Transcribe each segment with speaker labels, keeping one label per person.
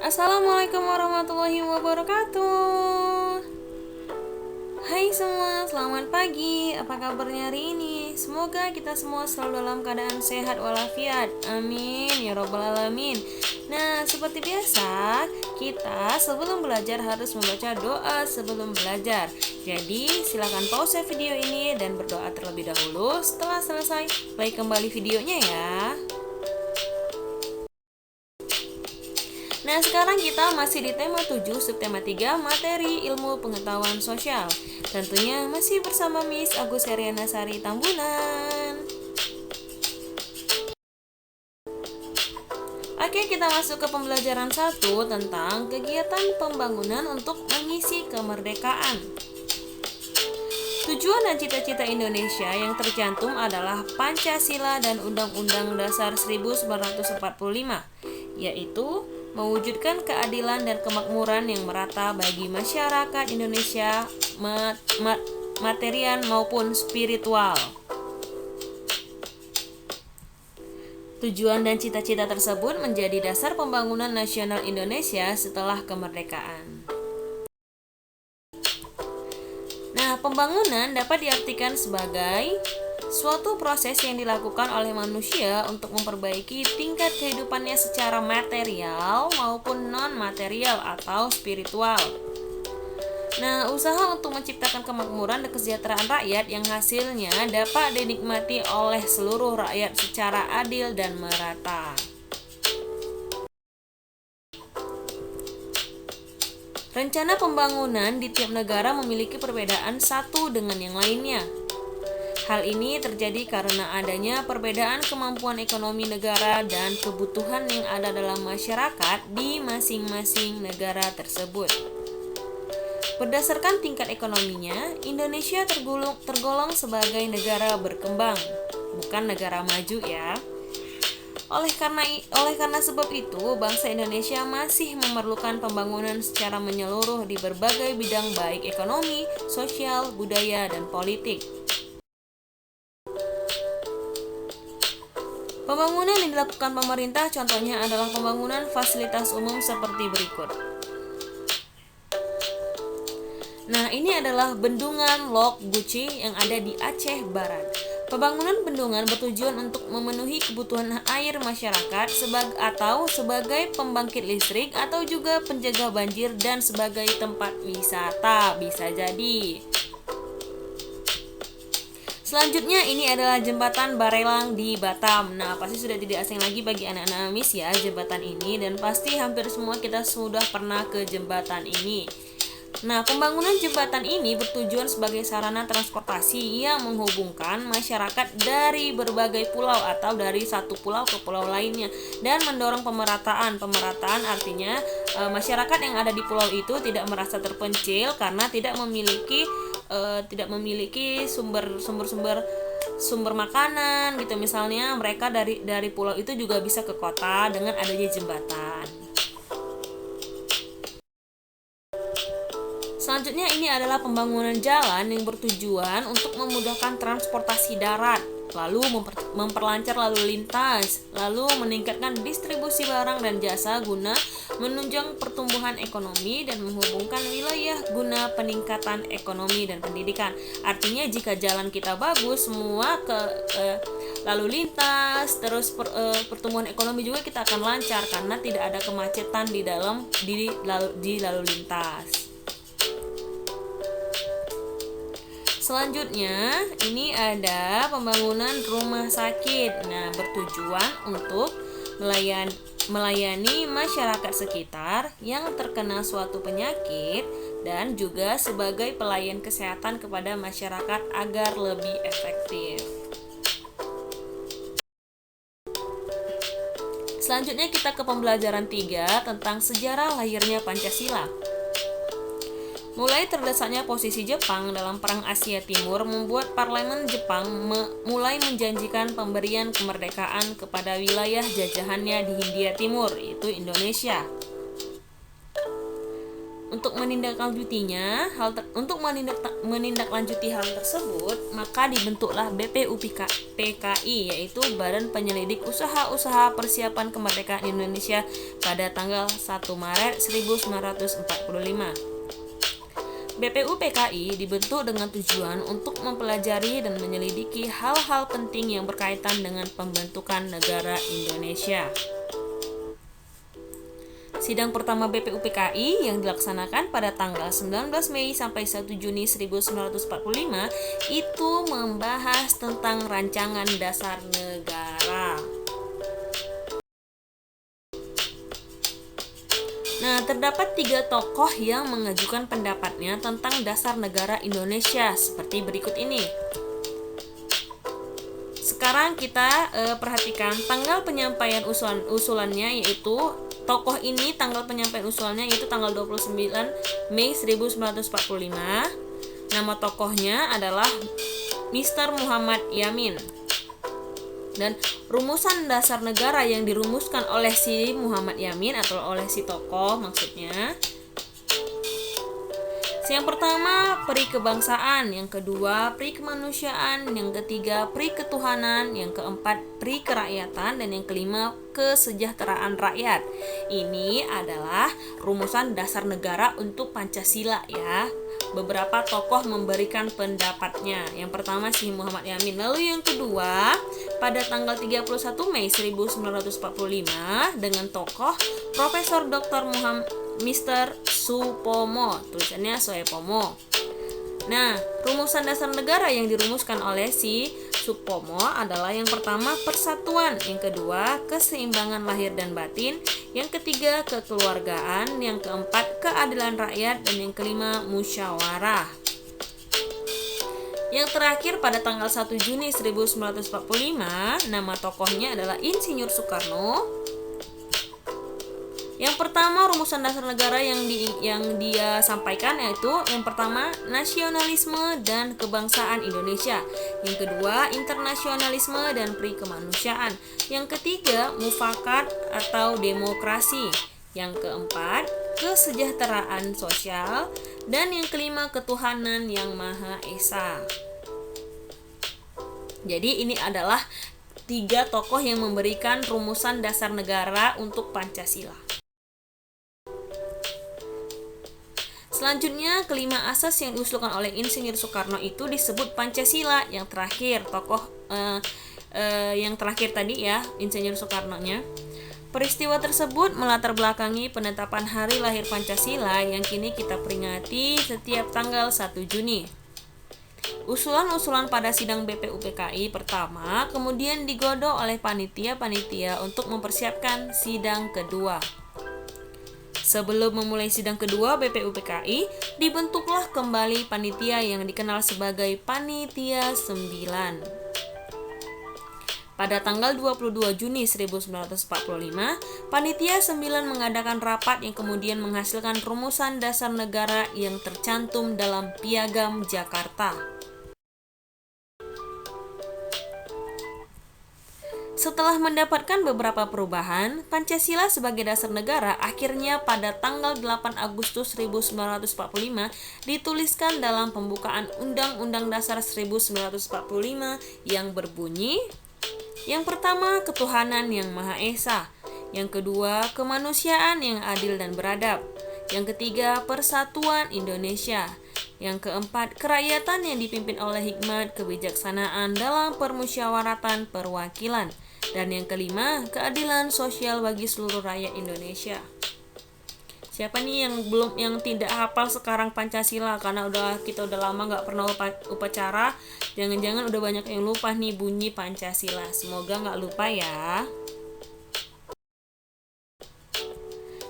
Speaker 1: Assalamualaikum warahmatullahi wabarakatuh. Hai semua, selamat pagi. Apa kabarnya hari ini? Semoga kita semua selalu dalam keadaan sehat walafiat. Amin ya robbal alamin. Nah, seperti biasa, kita sebelum belajar harus membaca doa sebelum belajar. Jadi, silakan pause video ini dan berdoa terlebih dahulu. Setelah selesai, play kembali videonya ya. Nah, sekarang kita masih di tema 7, subtema 3, materi ilmu pengetahuan sosial. Tentunya masih bersama Miss Agus Heriana Sari Tambunan. Oke, kita masuk ke pembelajaran 1 tentang kegiatan pembangunan untuk mengisi kemerdekaan. Tujuan dan cita-cita Indonesia yang tercantum adalah Pancasila dan Undang-Undang Dasar 1945, yaitu mewujudkan keadilan dan kemakmuran yang merata bagi masyarakat Indonesia material maupun spiritual. Tujuan dan cita-cita tersebut menjadi dasar pembangunan nasional Indonesia setelah kemerdekaan. Nah, pembangunan dapat diartikan sebagai suatu proses yang dilakukan oleh manusia untuk memperbaiki tingkat kehidupannya secara material maupun non-material atau spiritual. Nah, usaha untuk menciptakan kemakmuran dan kesejahteraan rakyat yang hasilnya dapat dinikmati oleh seluruh rakyat secara adil dan merata. Rencana pembangunan di tiap negara memiliki perbedaan satu dengan yang lainnya. Hal ini terjadi karena adanya perbedaan kemampuan ekonomi negara dan kebutuhan yang ada dalam masyarakat di masing-masing negara tersebut. Berdasarkan tingkat ekonominya, Indonesia tergolong sebagai negara berkembang, bukan negara maju ya. Oleh karena sebab itu, bangsa Indonesia masih memerlukan pembangunan secara menyeluruh di berbagai bidang baik ekonomi, sosial, budaya, dan politik. Pembangunan yang dilakukan pemerintah contohnya adalah pembangunan fasilitas umum seperti berikut. Nah, ini adalah bendungan Lok Guci yang ada di Aceh Barat. Pembangunan bendungan bertujuan untuk memenuhi kebutuhan air masyarakat sebagai pembangkit listrik atau juga penjaga banjir dan sebagai tempat wisata bisa jadi. Selanjutnya ini adalah jembatan Barelang di Batam. Nah, pasti sudah tidak asing lagi bagi anak-anak Miss ya jembatan ini, dan pasti hampir semua kita sudah pernah ke jembatan ini. Nah, pembangunan jembatan ini bertujuan sebagai sarana transportasi yang menghubungkan masyarakat dari berbagai pulau atau dari satu pulau ke pulau lainnya dan mendorong pemerataan. Pemerataan artinya masyarakat yang ada di pulau itu tidak merasa terpencil karena tidak memiliki sumber makanan gitu. Misalnya mereka dari pulau itu juga bisa ke kota dengan adanya jembatan. Selanjutnya ini adalah pembangunan jalan yang bertujuan untuk memudahkan transportasi darat, lalu memperlancar lalu lintas, lalu meningkatkan distribusi barang dan jasa guna menunjang pertumbuhan ekonomi dan menghubungkan wilayah guna peningkatan ekonomi dan pendidikan. Artinya jika jalan kita bagus, semua lalu lintas, terus pertumbuhan ekonomi juga kita akan lancar karena tidak ada kemacetan di lalu lintas. Selanjutnya, ini ada pembangunan rumah sakit. Nah, bertujuan untuk melayani masyarakat sekitar yang terkena suatu penyakit dan juga sebagai pelayan kesehatan kepada masyarakat agar lebih efektif. Selanjutnya kita ke pembelajaran 3 tentang sejarah lahirnya Pancasila. Mulai terdesaknya posisi Jepang dalam Perang Asia Timur membuat parlemen Jepang mulai menjanjikan pemberian kemerdekaan kepada wilayah jajahannya di Hindia Timur, yaitu Indonesia. Untuk menindaklanjuti hal tersebut, maka dibentuklah BPUPKI, yaitu Badan Penyelidik Usaha-usaha Persiapan Kemerdekaan Indonesia pada tanggal 1 Maret 1945. BPUPKI dibentuk dengan tujuan untuk mempelajari dan menyelidiki hal-hal penting yang berkaitan dengan pembentukan negara Indonesia. Sidang pertama BPUPKI yang dilaksanakan pada tanggal 19 Mei sampai 1 Juni 1945 itu membahas tentang rancangan dasar negara. Nah, terdapat 3 tokoh yang mengajukan pendapatnya tentang dasar negara Indonesia seperti berikut ini. Sekarang kita perhatikan tanggal penyampaian usulannya, yaitu tokoh ini tanggal penyampaian usulannya yaitu tanggal 29 Mei 1945. Nama tokohnya adalah Mr. Muhammad Yamin. Dan rumusan dasar negara yang dirumuskan oleh si Muhammad Yamin atau oleh si tokoh maksudnya. Yang pertama, peri kebangsaan, yang kedua, peri kemanusiaan, yang ketiga, peri ketuhanan, yang keempat, peri kerakyatan, dan yang kelima, kesejahteraan rakyat. Ini adalah rumusan dasar negara untuk Pancasila ya. Beberapa tokoh memberikan pendapatnya. Yang pertama si Muhammad Yamin. Lalu yang kedua, pada tanggal 31 Mei 1945 dengan tokoh Profesor Dr. Mr. Supomo, tulisannya Soepomo. Nah, rumusan dasar negara yang dirumuskan oleh si Supomo adalah yang pertama persatuan, yang kedua keseimbangan lahir dan batin, yang ketiga kekeluargaan, yang keempat keadilan rakyat, dan yang kelima musyawarah. Yang terakhir pada tanggal 1 Juni 1945, nama tokohnya adalah Insinyur Soekarno. Yang pertama, rumusan dasar negara yang dia sampaikan yaitu yang pertama, nasionalisme dan kebangsaan Indonesia. Yang kedua, internasionalisme dan peri kemanusiaan. Yang ketiga, mufakat atau demokrasi. Yang keempat, kesejahteraan sosial. Dan yang kelima, ketuhanan yang Maha Esa. Jadi ini adalah 3 tokoh yang memberikan rumusan dasar negara untuk Pancasila. Selanjutnya, kelima asas yang diusulkan oleh Insinyur Soekarno itu disebut Pancasila. Yang terakhir, yang terakhir tadi ya, Insinyur Soekarno-nya. Peristiwa tersebut melatar belakangi penetapan hari lahir Pancasila yang kini kita peringati setiap tanggal 1 Juni. Usulan-usulan pada sidang BPUPKI pertama kemudian digodok oleh panitia-panitia untuk mempersiapkan sidang kedua. Sebelum memulai sidang kedua BPUPKI, dibentuklah kembali panitia yang dikenal sebagai Panitia 9. Pada tanggal 22 Juni 1945, Panitia 9 mengadakan rapat yang kemudian menghasilkan rumusan dasar negara yang tercantum dalam Piagam Jakarta. Setelah mendapatkan beberapa perubahan, Pancasila sebagai dasar negara akhirnya pada tanggal 8 Agustus 1945 dituliskan dalam pembukaan Undang-Undang Dasar 1945 yang berbunyi, yang pertama, ketuhanan yang Maha Esa, yang kedua, kemanusiaan yang adil dan beradab, yang ketiga, persatuan Indonesia, yang keempat, kerakyatan yang dipimpin oleh hikmat kebijaksanaan dalam permusyawaratan perwakilan, dan yang kelima, keadilan sosial bagi seluruh rakyat Indonesia. Siapa nih yang tidak hafal sekarang Pancasila karena kita udah lama nggak pernah upacara? Jangan-jangan udah banyak yang lupa nih bunyi Pancasila. Semoga nggak lupa ya.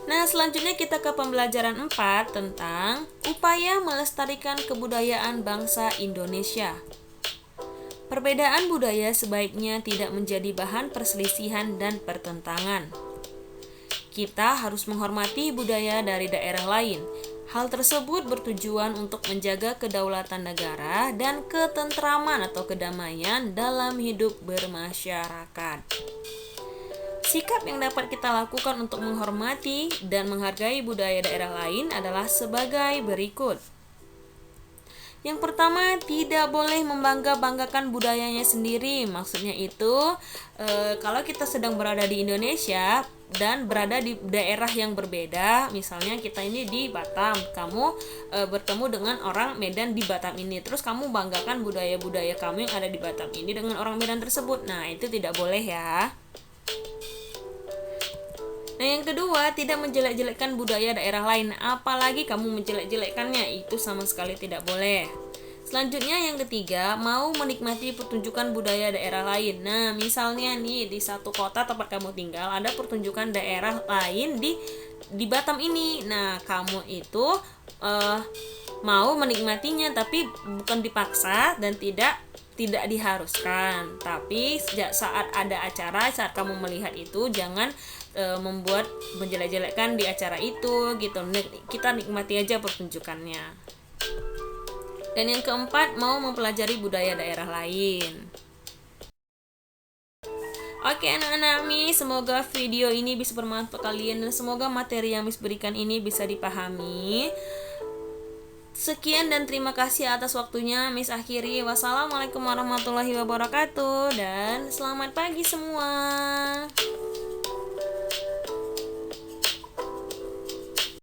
Speaker 1: Nah, selanjutnya kita ke pembelajaran 4 tentang upaya melestarikan kebudayaan bangsa Indonesia. Perbedaan budaya sebaiknya tidak menjadi bahan perselisihan dan pertentangan. Kita harus menghormati budaya dari daerah lain. Hal tersebut bertujuan untuk menjaga kedaulatan negara dan ketentraman atau kedamaian dalam hidup bermasyarakat. Sikap yang dapat kita lakukan untuk menghormati dan menghargai budaya daerah lain adalah sebagai berikut. Yang pertama, tidak boleh membangga-banggakan budayanya sendiri. Maksudnya itu, kalau kita sedang berada di Indonesia dan berada di daerah yang berbeda, misalnya kita ini di Batam, kamu bertemu dengan orang Medan di Batam ini, terus kamu banggakan budaya-budaya kamu yang ada di Batam ini dengan orang Medan tersebut. Nah, itu tidak boleh ya. Nah, yang kedua, tidak menjelek-jelekkan budaya daerah lain, apalagi kamu menjelek-jelekkannya, itu sama sekali tidak boleh. Selanjutnya yang ketiga, mau menikmati pertunjukan budaya daerah lain. Nah, misalnya nih di satu kota tempat kamu tinggal ada pertunjukan daerah lain di Batam ini. Nah, kamu itu mau menikmatinya, tapi bukan dipaksa dan tidak diharuskan. Tapi saat ada acara, saat kamu melihat itu, jangan membuat menjelek-jelekkan di acara itu gitu. Kita nikmati aja pertunjukannya. Dan yang keempat, mau mempelajari budaya daerah lain. Oke anak-anak Miss, semoga video ini bisa bermanfaat kalian dan semoga materi yang Miss berikan ini bisa dipahami. Sekian dan terima kasih atas waktunya. Miss akhiri. Wassalamualaikum warahmatullahi wabarakatuh dan selamat pagi semua.